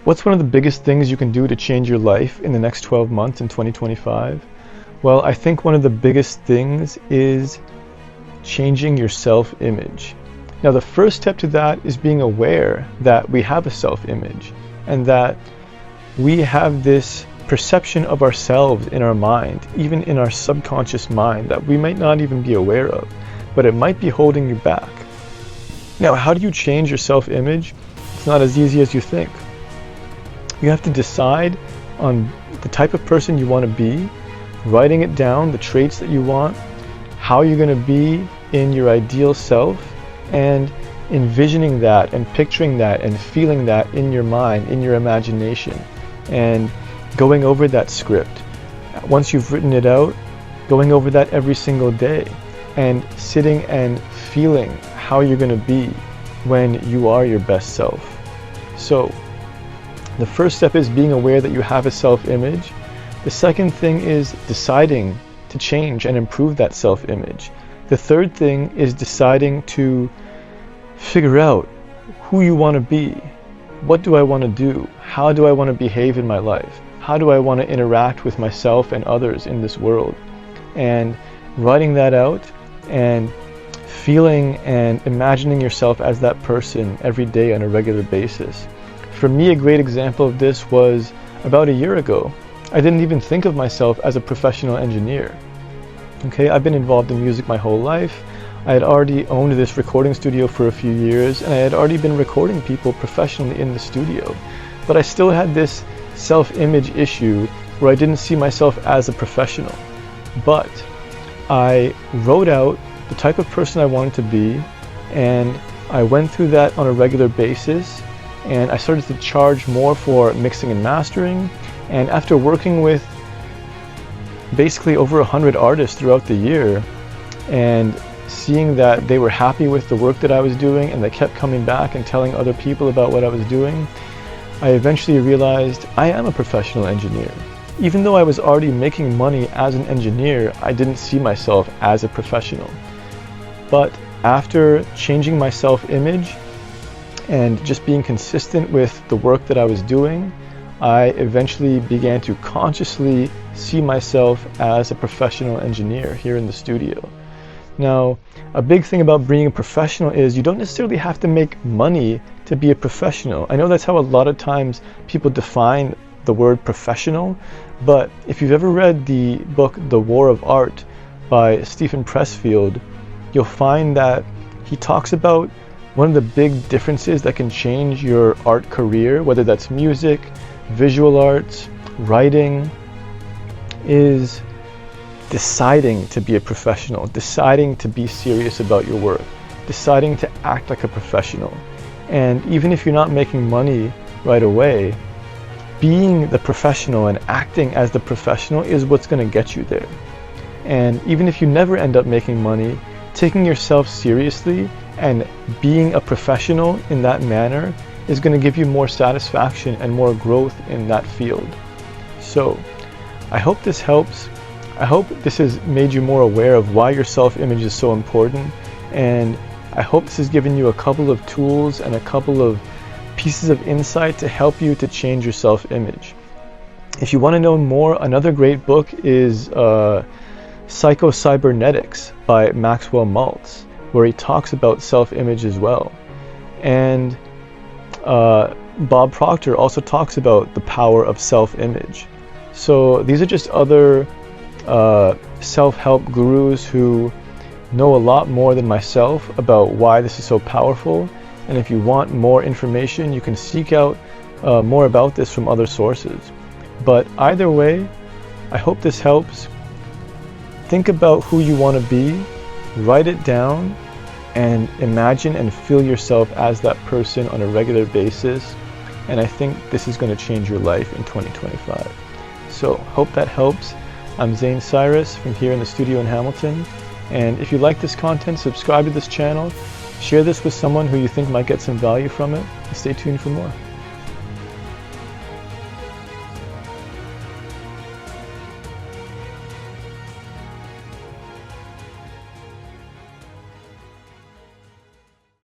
What's one of the biggest things you can do to change your life in the next 12 months in 2025? Well, I think one of the biggest things is changing your self-image. Now, the first step to that is being aware that we have a self-image and that we have this perception of ourselves in our mind, even in our subconscious mind, that we might not even be aware of, but it might be holding you back. Now, how do you change your self-image? It's not as easy as you think. You have to decide on the type of person you want to be, writing it down, the traits that you want, how you're going to be in your ideal self, and envisioning that and picturing that and feeling that in your mind, in your imagination, and going over that script. Once you've written it out, going over that every single day and sitting and feeling how you're going to be when you are your best self. So the first step is being aware that you have a self-image. The second thing is deciding to change and improve that self-image. The third thing is deciding to figure out who you want to be. What do I want to do? How do I want to behave in my life? How do I want to interact with myself and others in this world? And writing that out and feeling and imagining yourself as that person every day on a regular basis. For me, a great example of this was about a year ago. I didn't even think of myself as a professional engineer. Okay, I've been involved in music my whole life. I had already owned this recording studio for a few years, and I had already been recording people professionally in the studio. But I still had this self-image issue where I didn't see myself as a professional. But I wrote out the type of person I wanted to be, and I went through that on a regular basis, and I started to charge more for mixing and mastering. And after working with basically over 100 artists throughout the year and seeing that they were happy with the work that I was doing and they kept coming back and telling other people about what I was doing, I eventually realized I am a professional engineer. Even though I was already making money as an engineer, I didn't see myself as a professional. But after changing my self-image and just being consistent with the work that I was doing, I eventually began to consciously see myself as a professional engineer here in the studio. Now, a big thing about being a professional is you don't necessarily have to make money to be a professional. I know that's how a lot of times people define the word professional, but if you've ever read the book The War of Art by Stephen Pressfield, you'll find that he talks about one of the big differences that can change your art career, whether that's music, visual arts, writing, is deciding to be a professional, deciding to be serious about your work, deciding to act like a professional. And even if you're not making money right away, being the professional and acting as the professional is what's going to get you there. And even if you never end up making money, taking yourself seriously and being a professional in that manner is going to give you more satisfaction and more growth in that field. So I hope this helps. I hope this has made you more aware of why your self-image is so important, and I hope this has given you a couple of tools and a couple of pieces of insight to help you to change your self-image. If you want to know more, another great book is Psycho-Cybernetics by Maxwell Maltz, where he talks about self-image as well. And Bob Proctor also talks about the power of self-image. So these are just other self-help gurus who know a lot more than myself about why this is so powerful. And if you want more information, you can seek out more about this from other sources. But either way, I hope this helps. Think about who you want to be, write it down, and imagine and feel yourself as that person on a regular basis. And I think this is going to change your life in 2025. So hope that helps. I'm Zane Cyrus from here in the studio in Hamilton. And if you like this content, subscribe to this channel, share this with someone who you think might get some value from it, and stay tuned for more.